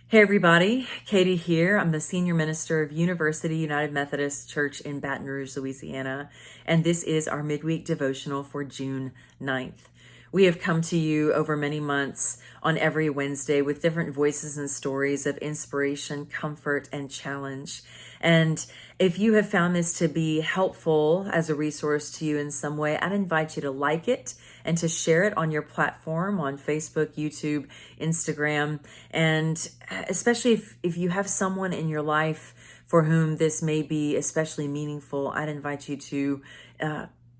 Hey everybody, Katie here. I'm the senior minister of University United Methodist Church in Baton Rouge, Louisiana, and this is our midweek devotional for June 9th. We have come to you over many months on every Wednesday with different voices and stories of inspiration, comfort, and challenge. And if you have found this to be helpful as a resource to you in some way, I'd invite you to like it and to share it on your platform on Facebook, YouTube, Instagram, and especially if you have someone in your life for whom this may be especially meaningful, I'd invite you to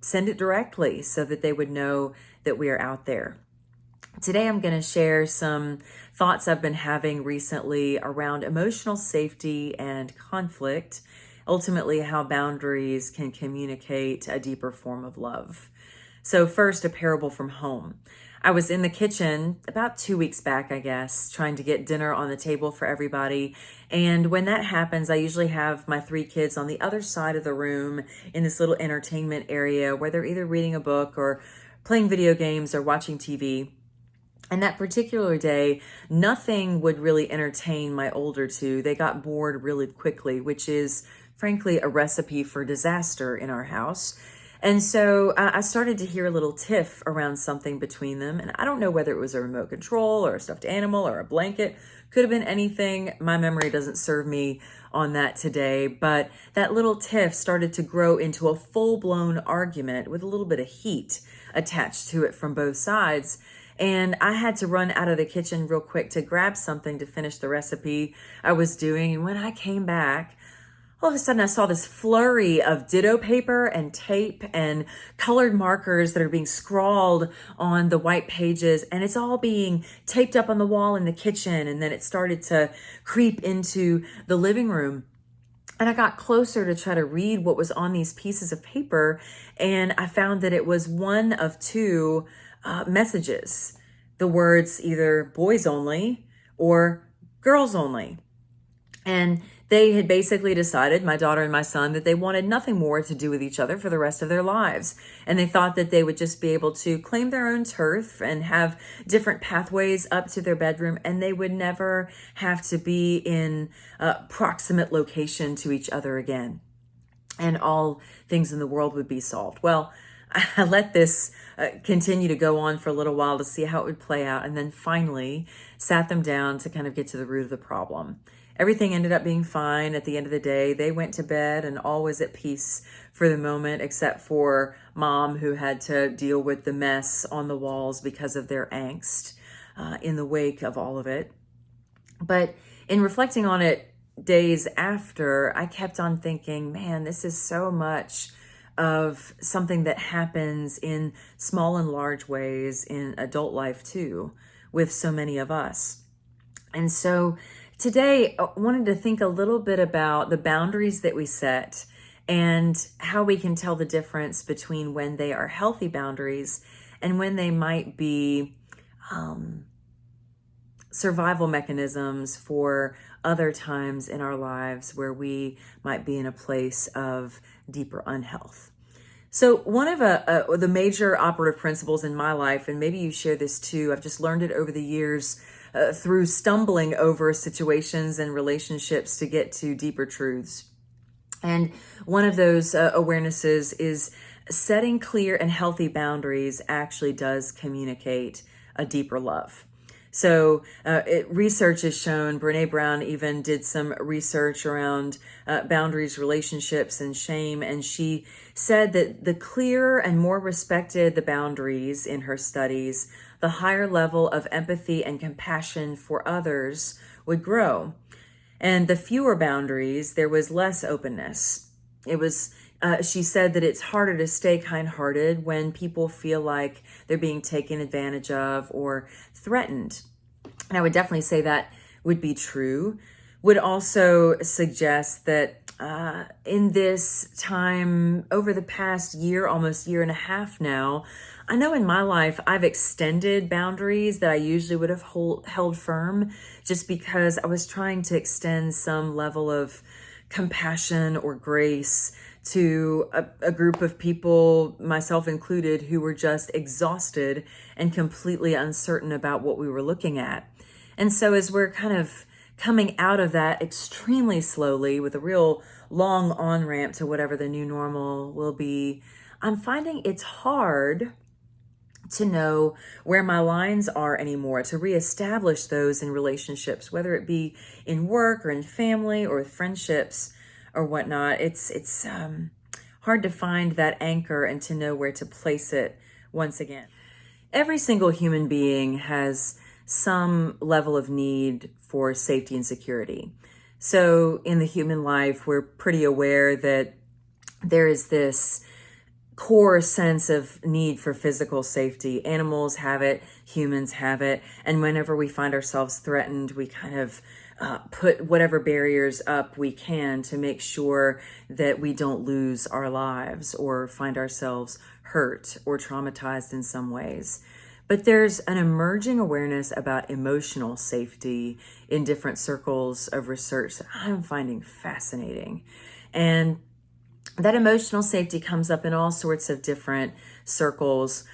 send it directly so that they would know that we are out there. Today, I'm going to share some thoughts I've been having recently around emotional safety and conflict, ultimately how boundaries can communicate a deeper form of love. So first, a parable from home. I was in the kitchen about 2 weeks back, I guess, trying to get dinner on the table for everybody. And when that happens, I usually have my 3 kids on the other side of the room in this little entertainment area where they're either reading a book or playing video games or watching TV. And that particular day, nothing would really entertain my older 2. They got bored really quickly, which is frankly a recipe for disaster in our house. And so I started to hear a little tiff around something between them. And I don't know whether it was a remote control or a stuffed animal or a blanket. Could have been anything. My memory doesn't serve me on that today. But that little tiff started to grow into a full-blown argument with a little bit of heat attached to it from both sides. And I had to run out of the kitchen real quick to grab something to finish the recipe I was doing. And when I came back, all of a sudden I saw this flurry of ditto paper and tape and colored markers that are being scrawled on the white pages, and it's all being taped up on the wall in the kitchen. And then it started to creep into the living room. And I got closer to try to read what was on these pieces of paper, and I found that it was one of 2 messages. The words either boys only or girls only. And they had basically decided, my daughter and my son, that they wanted nothing more to do with each other for the rest of their lives. And they thought that they would just be able to claim their own turf and have different pathways up to their bedroom, and they would never have to be in proximate location to each other again. And all things in the world would be solved. Well, I let this continue to go on for a little while to see how it would play out, and then finally sat them down to kind of get to the root of the problem. Everything ended up being fine at the end of the day. They went to bed and all was at peace for the moment, except for Mom, who had to deal with the mess on the walls because of their angst in the wake of all of it. But in reflecting on it days after, I kept on thinking, man, this is so much of something that happens in small and large ways in adult life too, with so many of us. And so today I wanted to think a little bit about the boundaries that we set and how we can tell the difference between when they are healthy boundaries and when they might be survival mechanisms for other times in our lives where we might be in a place of deeper unhealth. So one of the major operative principles in my life, and maybe you share this too, I've just learned it over the years through stumbling over situations and relationships to get to deeper truths. And one of those awarenesses is setting clear and healthy boundaries actually does communicate a deeper love. So research has shown, Brene Brown even did some research around boundaries, relationships, and shame. And she said that the clearer and more respected the boundaries in her studies, the higher level of empathy and compassion for others would grow. And the fewer boundaries, there was less openness. It was she said that it's harder to stay kind-hearted when people feel like they're being taken advantage of or threatened. And I would definitely say that would be true. Would also suggest that in this time, over the past year, almost year and a half now, I know in my life I've extended boundaries that I usually would have held firm just because I was trying to extend some level of compassion or grace to a group of people, myself included, who were just exhausted and completely uncertain about what we were looking at. And so as we're kind of coming out of that extremely slowly with a real long on-ramp to whatever the new normal will be, I'm finding it's hard to know where my lines are anymore, to reestablish those in relationships, whether it be in work or in family or with friendships or whatnot. It's hard to find that anchor and to know where to place it once again. Every single human being has some level of need for safety and security. So in the human life, we're pretty aware that there is this core sense of need for physical safety. Animals have it, humans have it, and whenever we find ourselves threatened, we kind of put whatever barriers up we can to make sure that we don't lose our lives or find ourselves hurt or traumatized in some ways. But there's an emerging awareness about emotional safety in different circles of research that I'm finding fascinating. And that emotional safety comes up in all sorts of different circles.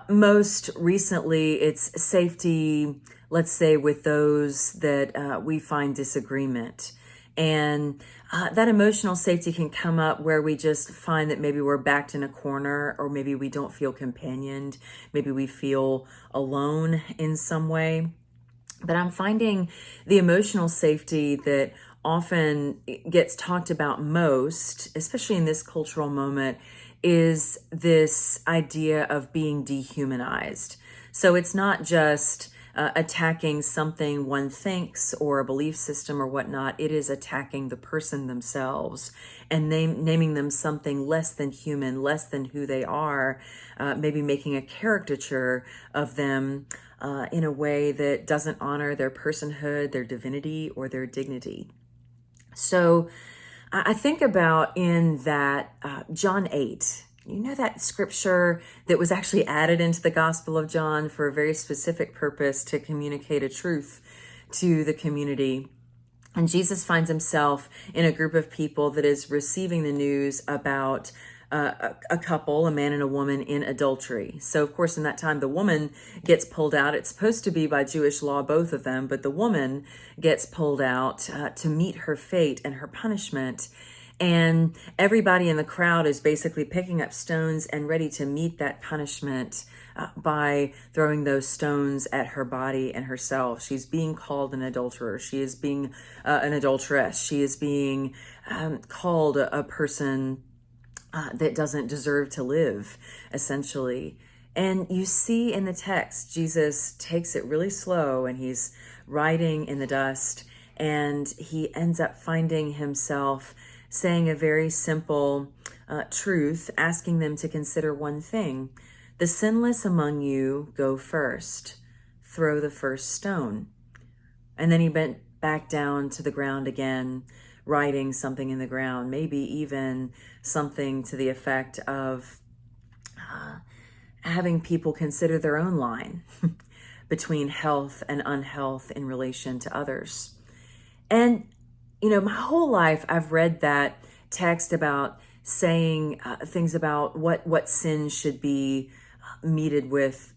Most recently, it's safety, let's say, with those that we find disagreement. And that emotional safety can come up where we just find that maybe we're backed in a corner, or maybe we don't feel companioned. Maybe we feel alone in some way. But I'm finding the emotional safety that often gets talked about most, especially in this cultural moment, is this idea of being dehumanized. So it's not just attacking something one thinks or a belief system or whatnot. It is attacking the person themselves and naming them something less than human, less than who they are, maybe making a caricature of them in a way that doesn't honor their personhood, their divinity, or their dignity. So I think about in that John 8, you know, that scripture that was actually added into the Gospel of John for a very specific purpose to communicate a truth to the community. And Jesus finds himself in a group of people that is receiving the news about a couple, a man and a woman, in adultery. So, of course, in that time, the woman gets pulled out. It's supposed to be by Jewish law, both of them, but the woman gets pulled out to meet her fate and her punishment. And everybody in the crowd is basically picking up stones and ready to meet that punishment by throwing those stones at her body and herself. She's being called an adulterer. She is being an adulteress. She is being called a person that doesn't deserve to live, essentially. And you see in the text, Jesus takes it really slow and he's writing in the dust, and he ends up finding himself saying a very simple truth, asking them to consider one thing. The sinless among you go first. Throw the first stone. And then he bent back down to the ground again, writing something in the ground, maybe even something to the effect of having people consider their own line between health and unhealth in relation to others. And, you know, my whole life I've read that text about saying things about what sins should be meted with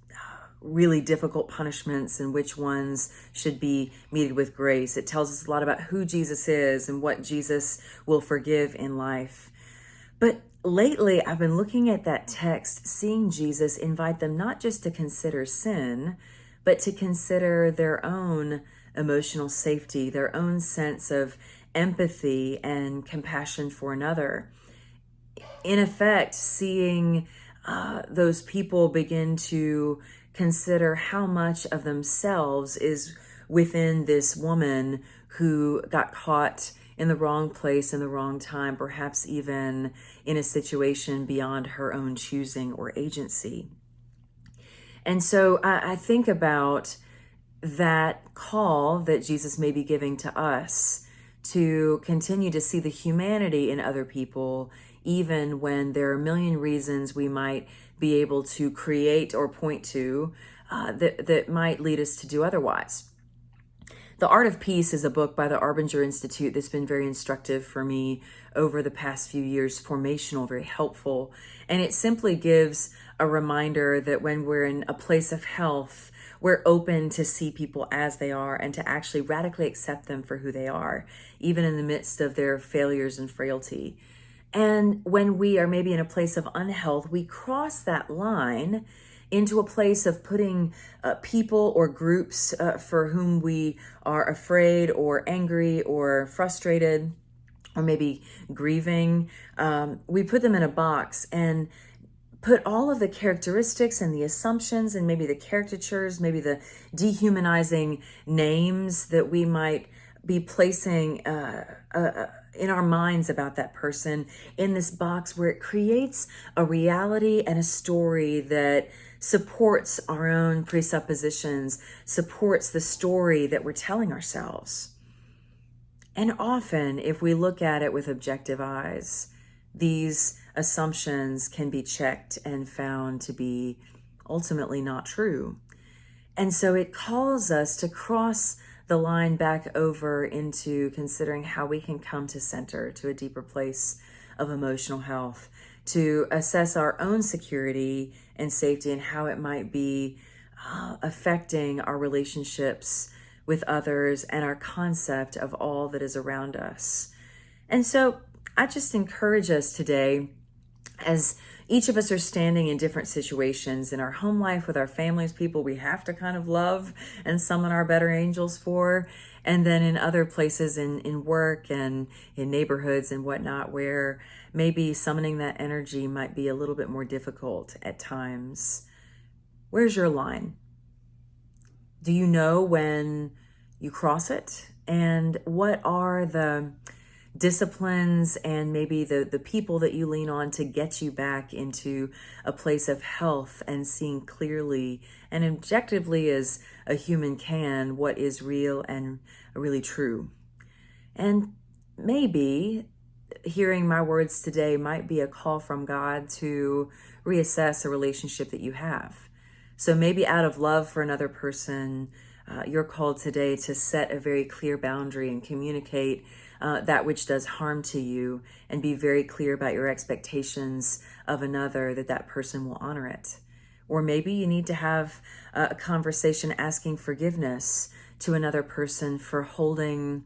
really difficult punishments and which ones should be meted with grace. It tells us a lot about who Jesus is and what Jesus will forgive in life. But lately, I've been looking at that text, seeing Jesus invite them not just to consider sin, but to consider their own emotional safety, their own sense of empathy and compassion for another. In effect, seeing those people begin to consider how much of themselves is within this woman who got caught in the wrong place in the wrong time, perhaps even in a situation beyond her own choosing or agency. And so I think about that call that Jesus may be giving to us to continue to see the humanity in other people, even when there are a million reasons we might be able to create or point to that might lead us to do otherwise. The Art of Peace is a book by the Arbinger Institute that's been very instructive for me over the past few years, formational, very helpful. And it simply gives a reminder that when we're in a place of health, we're open to see people as they are and to actually radically accept them for who they are, even in the midst of their failures and frailty. And when we are maybe in a place of unhealth, we cross that line into a place of putting people or groups for whom we are afraid or angry or frustrated or maybe grieving. We put them in a box and put all of the characteristics and the assumptions and maybe the caricatures, maybe the dehumanizing names that we might be placing in our minds about that person in this box, where it creates a reality and a story that supports our own presuppositions, supports the story that we're telling ourselves. And often, if we look at it with objective eyes, these assumptions can be checked and found to be ultimately not true. And so it calls us to cross the line back over into considering how we can come to center, to a deeper place of emotional health, to assess our own security and safety and how it might be affecting our relationships with others and our concept of all that is around us. And so I just encourage us today, as each of us are standing in different situations in our home life with our families, people we have to kind of love and summon our better angels for, and then in other places in work and in neighborhoods and whatnot, where maybe summoning that energy might be a little bit more difficult at times. Where's your line? Do you know when you cross it? And what are the disciplines and maybe the people that you lean on to get you back into a place of health and seeing clearly and objectively as a human can what is real and really true? And maybe hearing my words today might be a call from God to reassess a relationship that you have. So maybe out of love for another person, you're called today to set a very clear boundary and communicate that which does harm to you, and be very clear about your expectations of another, that person will honor it. Or maybe you need to have a conversation asking forgiveness to another person for holding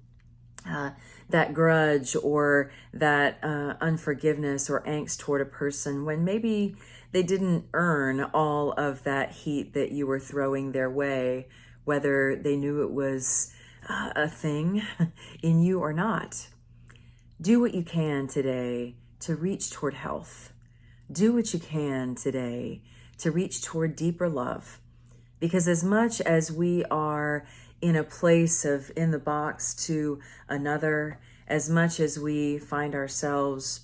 that grudge or that unforgiveness or angst toward a person when maybe they didn't earn all of that heat that you were throwing their way, whether they knew it was a thing in you or not. Do what you can today to reach toward health. Do what you can today to reach toward deeper love. Because as much as we are in a place of in the box to another, as much as we find ourselves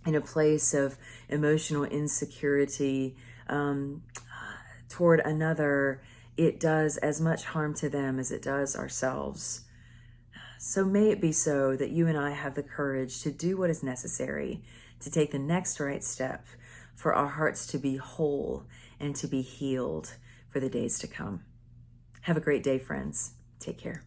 in a place of emotional insecurity toward another, it does as much harm to them as it does ourselves. So may it be so that you and I have the courage to do what is necessary to take the next right step for our hearts to be whole and to be healed for the days to come. Have a great day, friends. Take care.